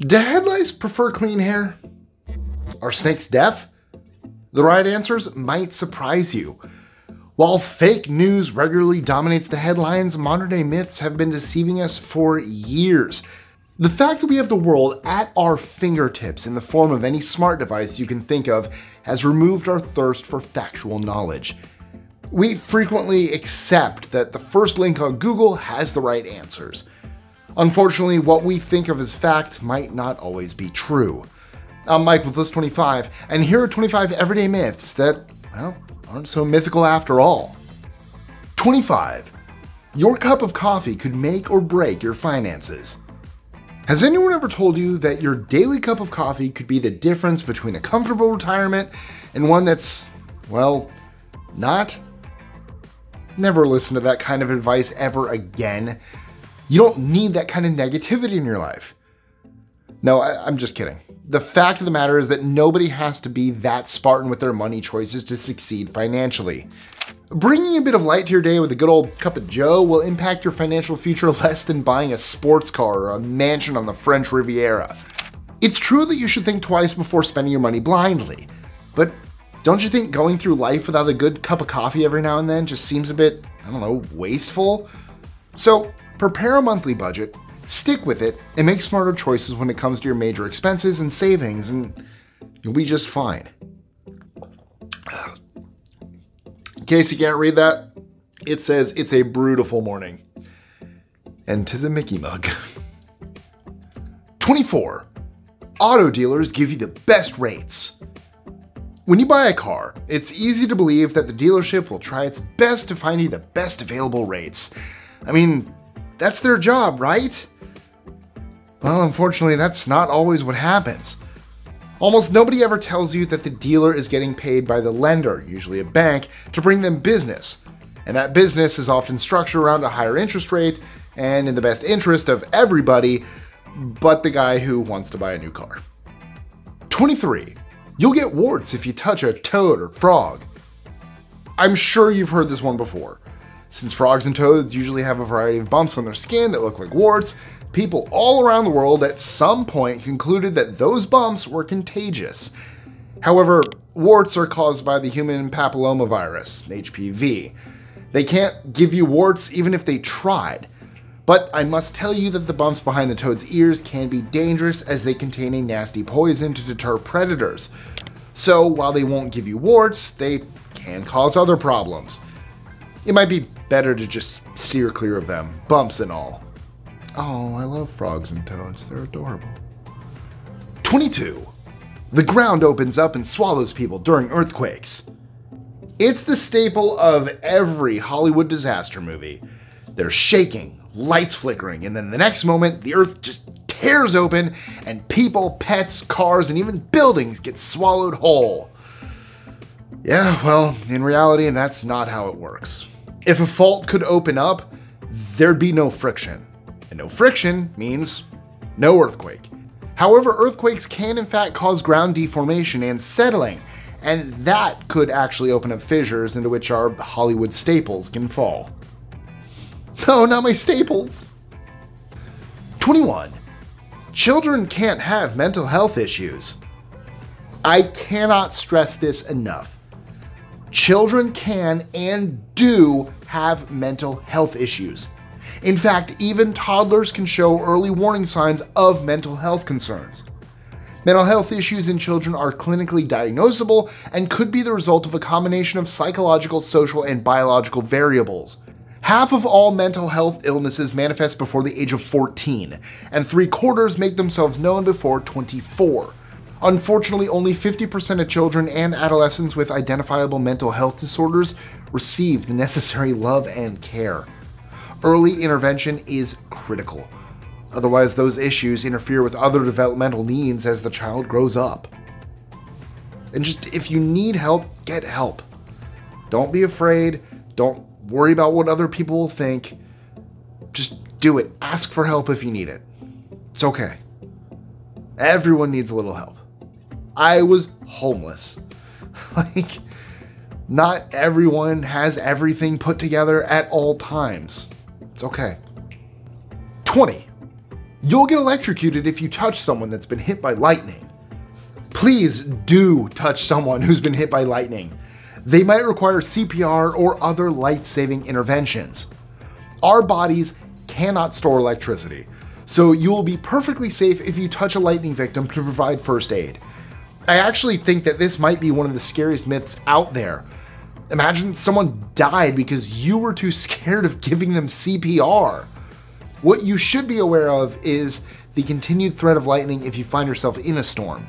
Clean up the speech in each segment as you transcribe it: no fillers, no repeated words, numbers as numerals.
Do head lice prefer clean hair? Are snakes deaf? The right answers might surprise you. While fake news regularly dominates the headlines, modern-day myths have been deceiving us for years. The fact that we have the world at our fingertips in the form of any smart device you can think of has removed our thirst for factual knowledge. We frequently accept that the first link on Google has the right answers. Unfortunately, what we think of as fact might not always be true. I'm Mike with List 25, and here are 25 everyday myths that, well, aren't so mythical after all. 25. Your cup of coffee could make or break your finances. Has anyone ever told you that your daily cup of coffee could be the difference between a comfortable retirement and one that's, well, not? Never listen to that kind of advice ever again. You don't need that kind of negativity in your life. No, I'm just kidding. The fact of the matter is that nobody has to be that Spartan with their money choices to succeed financially. Bringing a bit of light to your day with a good old cup of joe will impact your financial future less than buying a sports car or a mansion on the French Riviera. It's true that you should think twice before spending your money blindly, but don't you think going through life without a good cup of coffee every now and then just seems a bit, I don't know, wasteful? So prepare a monthly budget, stick with it, and make smarter choices when it comes to your major expenses and savings, and you'll be just fine. In case you can't read that, it says it's a brutal morning. And 'tis a Mickey mug. 24. Auto dealers give you the best rates. When you buy a car, it's easy to believe that the dealership will try its best to find you the best available rates. I mean, that's their job, right? Well, unfortunately, that's not always what happens. Almost nobody ever tells you that the dealer is getting paid by the lender, usually a bank, to bring them business. And that business is often structured around a higher interest rate and in the best interest of everybody but the guy who wants to buy a new car. 23. You'll get warts if you touch a toad or frog. I'm sure you've heard this one before. Since frogs and toads usually have a variety of bumps on their skin that look like warts, people all around the world at some point concluded that those bumps were contagious. However, warts are caused by the human papillomavirus, HPV. They can't give you warts even if they tried. But I must tell you that the bumps behind the toad's ears can be dangerous as they contain a nasty poison to deter predators. So while they won't give you warts, they can cause other problems. It might be better to just steer clear of them, bumps and all. Oh, I love frogs and toads. They're adorable. 22. The ground opens up and swallows people during earthquakes. It's the staple of every Hollywood disaster movie. They're shaking, lights flickering, and then the next moment, the earth just tears open and people, pets, cars, and even buildings get swallowed whole. Yeah, well, in reality, that's not how it works. If a fault could open up, there'd be no friction. And no friction means no earthquake. However, earthquakes can in fact cause ground deformation and settling, and that could actually open up fissures into which our Hollywood staples can fall. No, not my staples. 21. Children can't have mental health issues. I cannot stress this enough. Children can and do have mental health issues. In fact, even toddlers can show early warning signs of mental health concerns. Mental health issues in children are clinically diagnosable and could be the result of a combination of psychological, social, and biological variables. Half of all mental health illnesses manifest before the age of 14, and 3/4 make themselves known before 24. Unfortunately, only 50% of children and adolescents with identifiable mental health disorders receive the necessary love and care. Early intervention is critical. Otherwise, those issues interfere with other developmental needs as the child grows up. And just, if you need help, get help. Don't be afraid. Don't worry about what other people will think. Just do it. Ask for help if you need it. It's okay. Everyone needs a little help. I was homeless. Not everyone has everything put together at all times. It's okay. 20. You'll get electrocuted if you touch someone that's been hit by lightning. Please do touch someone who's been hit by lightning. They might require CPR or other life-saving interventions. Our bodies cannot store electricity, so you'll be perfectly safe if you touch a lightning victim to provide first aid. I actually think that this might be one of the scariest myths out there. Imagine someone died because you were too scared of giving them CPR. What you should be aware of is the continued threat of lightning if you find yourself in a storm.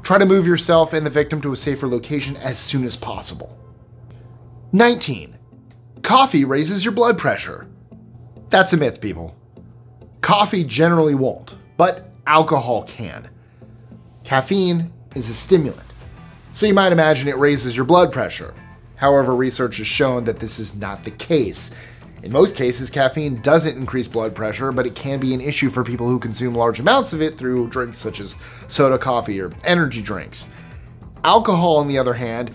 Try to move yourself and the victim to a safer location as soon as possible. 19. Coffee raises your blood pressure. That's a myth, people. Coffee generally won't, but alcohol can. Caffeine is a stimulant, so you might imagine it raises your blood pressure. However, research has shown that this is not the case. In most cases, caffeine doesn't increase blood pressure, but it can be an issue for people who consume large amounts of it through drinks such as soda, coffee, or energy drinks. Alcohol, on the other hand,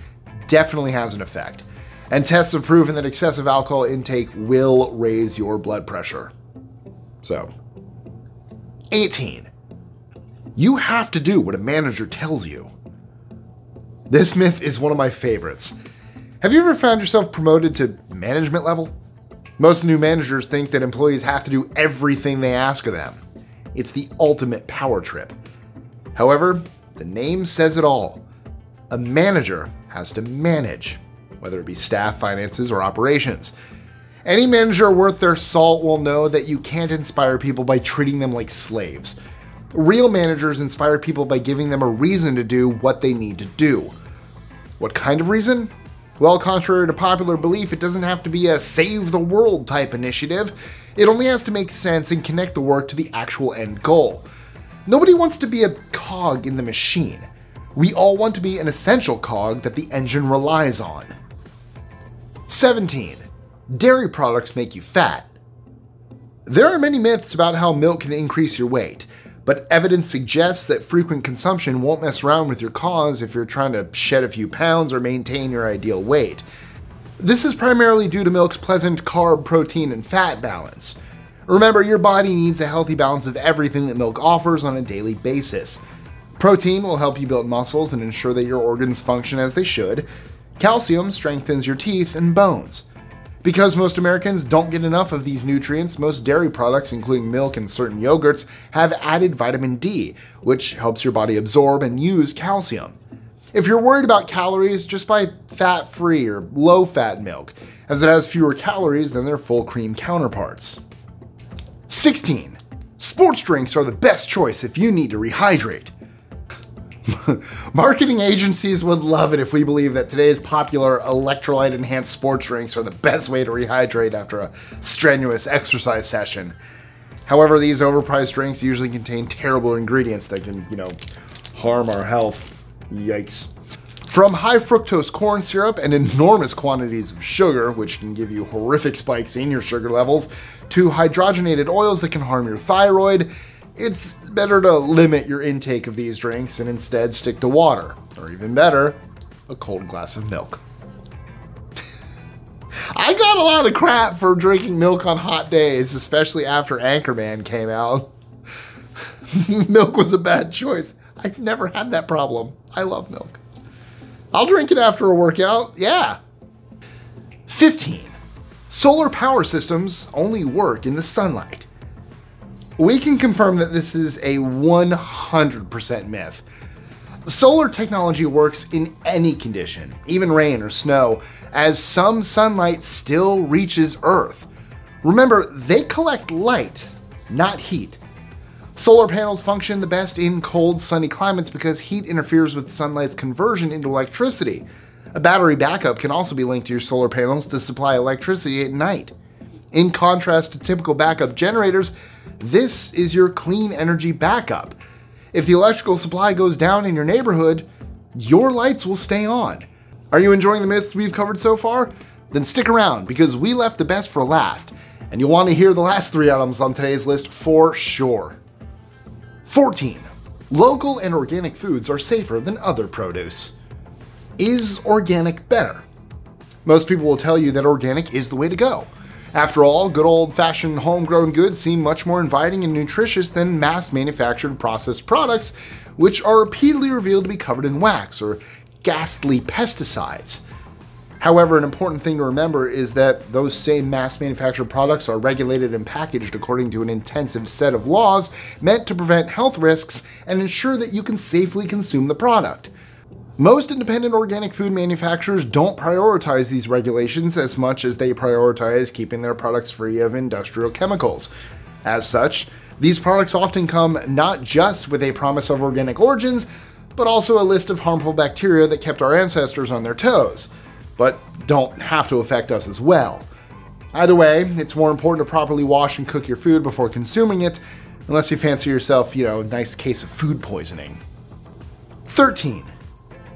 definitely has an effect, and tests have proven that excessive alcohol intake will raise your blood pressure. So, 18. You have to do what a manager tells you. This myth is one of my favorites. Have you ever found yourself promoted to management level? Most new managers think that employees have to do everything they ask of them. It's the ultimate power trip. However, the name says it all. A manager has to manage, whether it be staff, finances, or operations. Any manager worth their salt will know that you can't inspire people by treating them like slaves. Real managers inspire people by giving them a reason to do what they need to do. What kind of reason? Well, contrary to popular belief, it doesn't have to be a save the world type initiative. It only has to make sense and connect the work to the actual end goal. Nobody wants to be a cog in the machine. We all want to be an essential cog that the engine relies on. 17. Dairy products make you fat. There are many myths about how milk can increase your weight, but evidence suggests that frequent consumption won't mess around with your cause if you're trying to shed a few pounds or maintain your ideal weight. This is primarily due to milk's pleasant carb, protein, and fat balance. Remember, your body needs a healthy balance of everything that milk offers on a daily basis. Protein will help you build muscles and ensure that your organs function as they should. Calcium strengthens your teeth and bones. Because most Americans don't get enough of these nutrients, most dairy products, including milk and certain yogurts, have added vitamin D, which helps your body absorb and use calcium. If you're worried about calories, just buy fat-free or low-fat milk, as it has fewer calories than their full cream counterparts. 16. Sports drinks are the best choice if you need to rehydrate. Marketing agencies would love it if we believe that today's popular electrolyte-enhanced sports drinks are the best way to rehydrate after a strenuous exercise session. However, these overpriced drinks usually contain terrible ingredients that can, harm our health. Yikes. From high fructose corn syrup and enormous quantities of sugar, which can give you horrific spikes in your sugar levels, to hydrogenated oils that can harm your thyroid, it's better to limit your intake of these drinks and instead stick to water, or even better, a cold glass of milk. I got a lot of crap for drinking milk on hot days, especially after Anchorman came out. Milk was a bad choice. I've never had that problem. I love milk. I'll drink it after a workout, yeah. 15. Solar power systems only work in the sunlight. We can confirm that this is a 100% myth. Solar technology works in any condition, even rain or snow, as some sunlight still reaches Earth. Remember, they collect light, not heat. Solar panels function the best in cold, sunny climates because heat interferes with sunlight's conversion into electricity. A battery backup can also be linked to your solar panels to supply electricity at night. In contrast to typical backup generators, this is your clean energy backup. If the electrical supply goes down in your neighborhood, your lights will stay on. Are you enjoying the myths we've covered so far? Then stick around because we left the best for last, and you'll want to hear the last 3 items on today's list for sure. 14. Local and organic foods are safer than other produce. Is organic better? Most people will tell you that organic is the way to go. After all, good old-fashioned homegrown goods seem much more inviting and nutritious than mass-manufactured processed products, which are repeatedly revealed to be covered in wax or ghastly pesticides. However, an important thing to remember is that those same mass-manufactured products are regulated and packaged according to an intensive set of laws meant to prevent health risks and ensure that you can safely consume the product. Most independent organic food manufacturers don't prioritize these regulations as much as they prioritize keeping their products free of industrial chemicals. As such, these products often come not just with a promise of organic origins, but also a list of harmful bacteria that kept our ancestors on their toes, but don't have to affect us as well. Either way, it's more important to properly wash and cook your food before consuming it, unless you fancy yourself, a nice case of food poisoning. 13.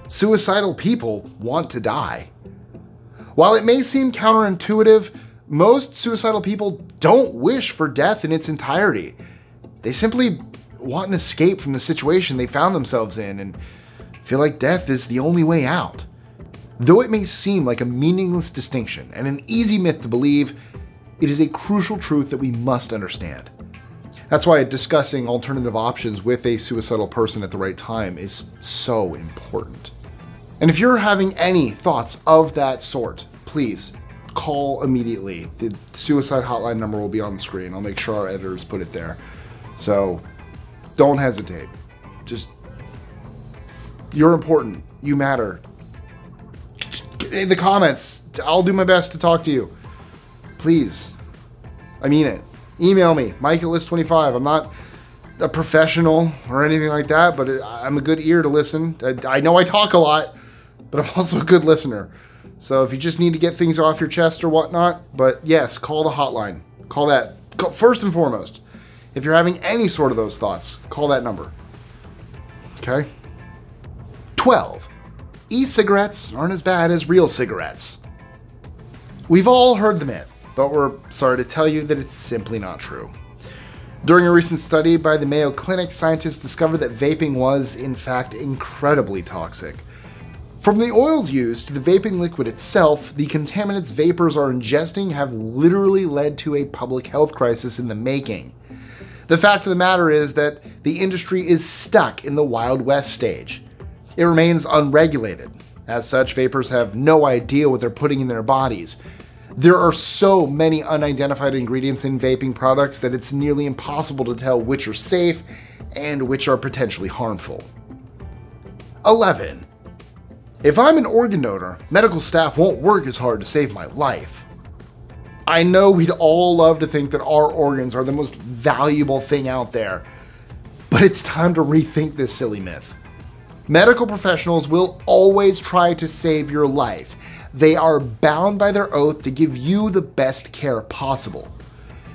Suicidal people want to die. While it may seem counterintuitive, most suicidal people don't wish for death in its entirety. They simply want an escape from the situation they found themselves in and feel like death is the only way out. Though it may seem like a meaningless distinction and an easy myth to believe, it is a crucial truth that we must understand. That's why discussing alternative options with a suicidal person at the right time is so important. And if you're having any thoughts of that sort, please call immediately. The suicide hotline number will be on the screen. I'll make sure our editors put it there. So don't hesitate. You're important. You matter. In the comments, I'll do my best to talk to you. Please. I mean it. Email me, Mike@list25. I'm not a professional or anything like that, but I'm a good ear to listen. I know I talk a lot, but I'm also a good listener. So if you just need to get things off your chest or whatnot, but yes, call the hotline. Call that. First and foremost, if you're having any sort of those thoughts, call that number. Okay? 12. E-cigarettes aren't as bad as real cigarettes. We've all heard the myth, but we're sorry to tell you that it's simply not true. During a recent study by the Mayo Clinic, scientists discovered that vaping was, in fact, incredibly toxic. From the oils used to the vaping liquid itself, the contaminants vapors are ingesting have literally led to a public health crisis in the making. The fact of the matter is that the industry is stuck in the Wild West stage. It remains unregulated. As such, vapors have no idea what they're putting in their bodies. There are so many unidentified ingredients in vaping products that it's nearly impossible to tell which are safe and which are potentially harmful. 11. If I'm an organ donor, medical staff won't work as hard to save my life. I know we'd all love to think that our organs are the most valuable thing out there, but it's time to rethink this silly myth. Medical professionals will always try to save your life. They are bound by their oath to give you the best care possible.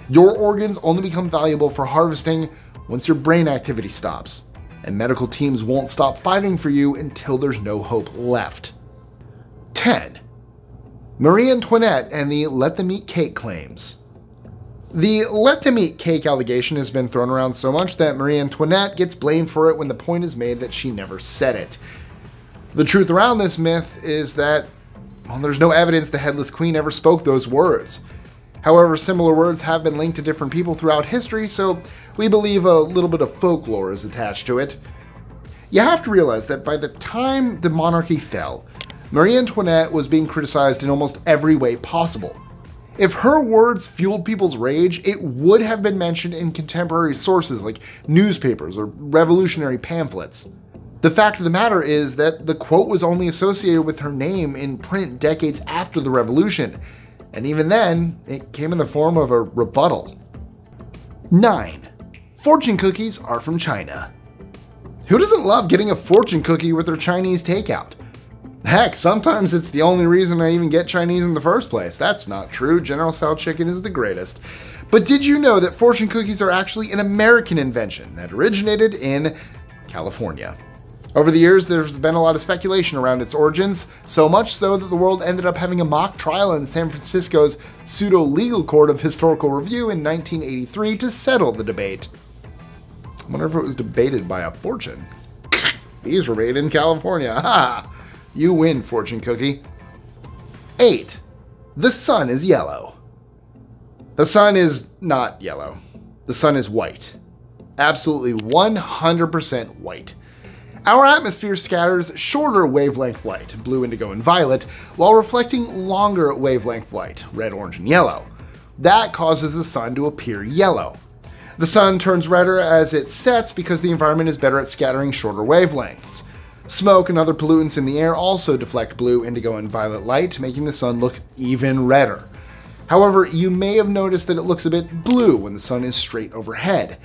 Your organs only become valuable for harvesting once your brain activity stops, and medical teams won't stop fighting for you until there's no hope left. 10. Marie Antoinette and the let them eat cake claims. The let them eat cake allegation has been thrown around so much that Marie Antoinette gets blamed for it when the point is made that she never said it. The truth around this myth is that, well, there's no evidence the headless queen ever spoke those words. However, similar words have been linked to different people throughout history, so we believe a little bit of folklore is attached to it. You have to realize that by the time the monarchy fell, Marie Antoinette was being criticized in almost every way possible. If her words fueled people's rage, it would have been mentioned in contemporary sources like newspapers or revolutionary pamphlets. The fact of the matter is that the quote was only associated with her name in print decades after the revolution, and even then, it came in the form of a rebuttal. 9. Fortune cookies are from China. Who doesn't love getting a fortune cookie with their Chinese takeout? Heck, sometimes it's the only reason I even get Chinese in the first place. That's not true. General Tso chicken is the greatest. But did you know that fortune cookies are actually an American invention that originated in California? Over the years, there's been a lot of speculation around its origins, so much so that the world ended up having a mock trial in San Francisco's pseudo-legal court of historical review in 1983 to settle the debate. I wonder if it was debated by a fortune. These were made in California. Ha! You win, fortune cookie. 8. The sun is yellow. The sun is not yellow. The sun is white. Absolutely 100% white. Our atmosphere scatters shorter wavelength light, blue, indigo, and violet, while reflecting longer wavelength light, red, orange, and yellow. That causes the sun to appear yellow. The sun turns redder as it sets because the environment is better at scattering shorter wavelengths. Smoke and other pollutants in the air also deflect blue, indigo, and violet light, making the sun look even redder. However, you may have noticed that it looks a bit blue when the sun is straight overhead.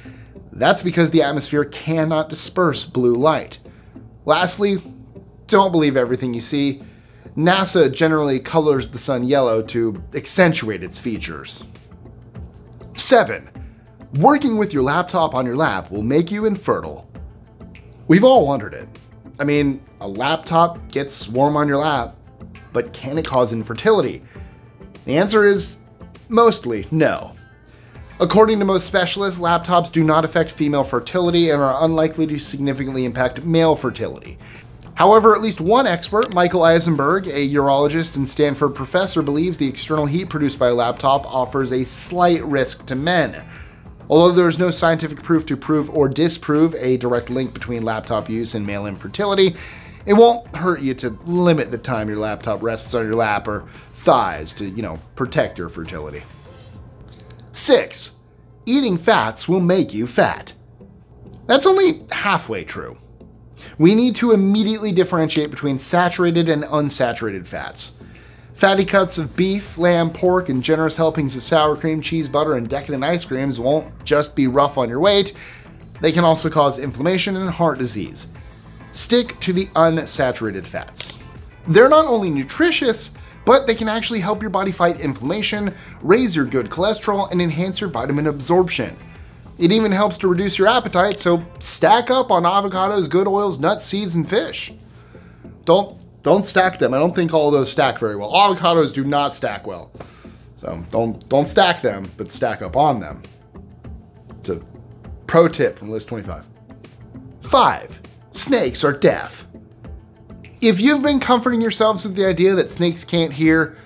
That's because the atmosphere cannot disperse blue light. Lastly, don't believe everything you see. NASA generally colors the sun yellow to accentuate its features. 7. Working with your laptop on your lap will make you infertile. We've all wondered it. I mean, a laptop gets warm on your lap, but can it cause infertility? The answer is mostly no. According to most specialists, laptops do not affect female fertility and are unlikely to significantly impact male fertility. However, at least one expert, Michael Eisenberg, a urologist and Stanford professor, believes the external heat produced by a laptop offers a slight risk to men. Although there is no scientific proof to prove or disprove a direct link between laptop use and male infertility, it won't hurt you to limit the time your laptop rests on your lap or thighs to, protect your fertility. 6. Eating fats will make you fat. That's only halfway true. We need to immediately differentiate between saturated and unsaturated fats. Fatty cuts of beef, lamb, pork, and generous helpings of sour cream, cheese, butter, and decadent ice creams won't just be rough on your weight, they can also cause inflammation and heart disease. Stick to the unsaturated fats. They're not only nutritious, but they can actually help your body fight inflammation, raise your good cholesterol, and enhance your vitamin absorption. It even helps to reduce your appetite, so stack up on avocados, good oils, nuts, seeds, and fish. Don't stack them. I don't think all of those stack very well. Avocados do not stack well. So don't stack them, but stack up on them. It's a pro tip from list 25. 5. Snakes are deaf. If you've been comforting yourselves with the idea that snakes can't hear,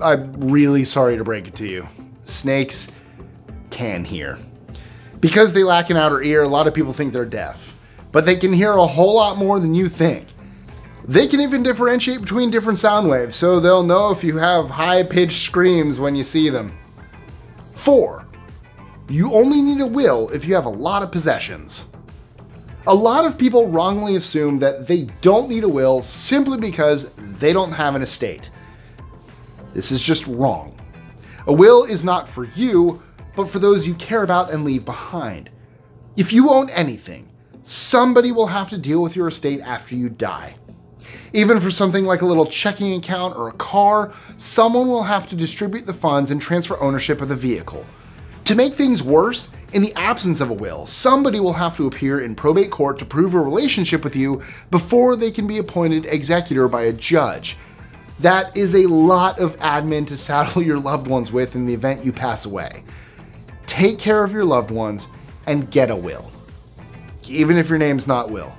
I'm really sorry to break it to you. Snakes can hear. Because they lack an outer ear, a lot of people think they're deaf. But they can hear a whole lot more than you think. They can even differentiate between different sound waves, so they'll know if you have high-pitched screams when you see them. 4. You only need a will if you have a lot of possessions. A lot of people wrongly assume that they don't need a will simply because they don't have an estate. This is just wrong. A will is not for you, but for those you care about and leave behind. If you own anything, somebody will have to deal with your estate after you die. Even for something like a little checking account or a car, someone will have to distribute the funds and transfer ownership of the vehicle. To make things worse, in the absence of a will, somebody will have to appear in probate court to prove a relationship with you before they can be appointed executor by a judge. That is a lot of admin to saddle your loved ones with in the event you pass away. Take care of your loved ones and get a will. Even if your name's not Will.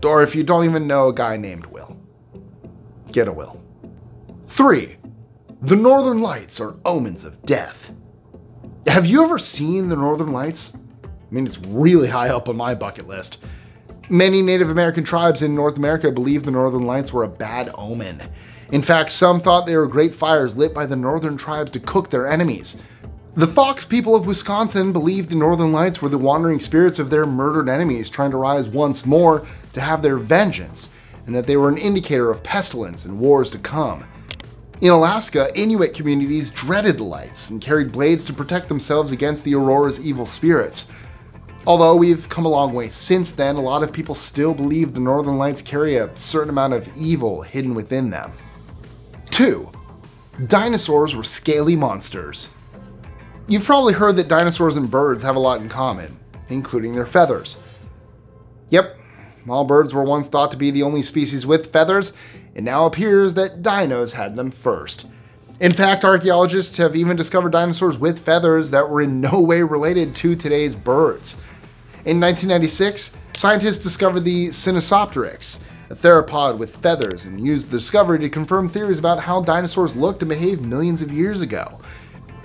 Or if you don't even know a guy named Will. Get a will. 3. The Northern Lights are omens of death. Have you ever seen the Northern Lights? I mean, it's really high up on my bucket list. Many Native American tribes in North America believed the Northern Lights were a bad omen. In fact, some thought they were great fires lit by the Northern tribes to cook their enemies. The Fox people of Wisconsin believed the Northern Lights were the wandering spirits of their murdered enemies trying to rise once more to have their vengeance, and that they were an indicator of pestilence and wars to come. In Alaska, Inuit communities dreaded the lights and carried blades to protect themselves against the aurora's evil spirits. Although we've come a long way since then, a lot of people still believe the Northern Lights carry a certain amount of evil hidden within them. 2. Dinosaurs were scaly monsters. You've probably heard that dinosaurs and birds have a lot in common, including their feathers. Yep, all birds were once thought to be the only species with feathers. It now appears that dinos had them first. In fact, archaeologists have even discovered dinosaurs with feathers that were in no way related to today's birds. In 1996, scientists discovered the Sinosopteryx, a theropod with feathers, and used the discovery to confirm theories about how dinosaurs looked and behaved millions of years ago.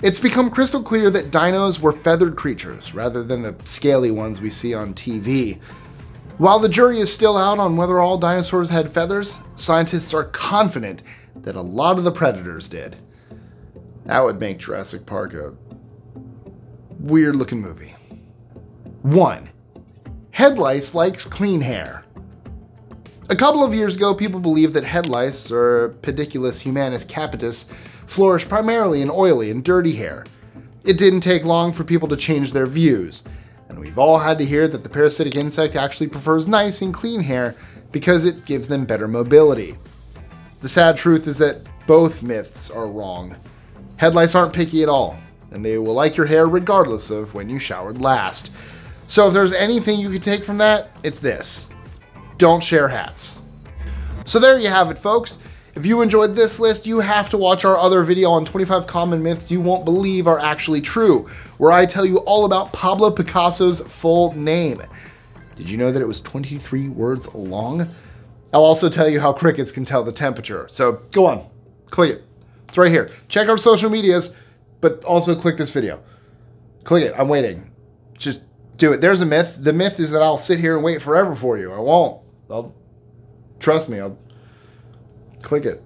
It's become crystal clear that dinos were feathered creatures rather than the scaly ones we see on TV. While the jury is still out on whether all dinosaurs had feathers, scientists are confident that a lot of the predators did. That would make Jurassic Park a weird looking movie. 1. Head lice likes clean hair. A couple of years ago, people believed that head lice, or Pediculus humanus capitis, flourish primarily in oily and dirty hair. It didn't take long for people to change their views, and we've all had to hear that the parasitic insect actually prefers nice and clean hair because it gives them better mobility. The sad truth is that both myths are wrong. Head lice aren't picky at all, and they will like your hair regardless of when you showered last. So if there's anything you can take from that, it's this: don't share hats. So there you have it, folks. If you enjoyed this list, you have to watch our other video on 25 common myths you won't believe are actually true, where I tell you all about Pablo Picasso's full name. Did you know that it was 23 words long? I'll also tell you how crickets can tell the temperature. So go on, click it. It's right here. Check our social medias, but also click this video. Click it, I'm waiting. Just do it. There's a myth. The myth is that I'll sit here and wait forever for you. I won't. Trust me, I'll click it.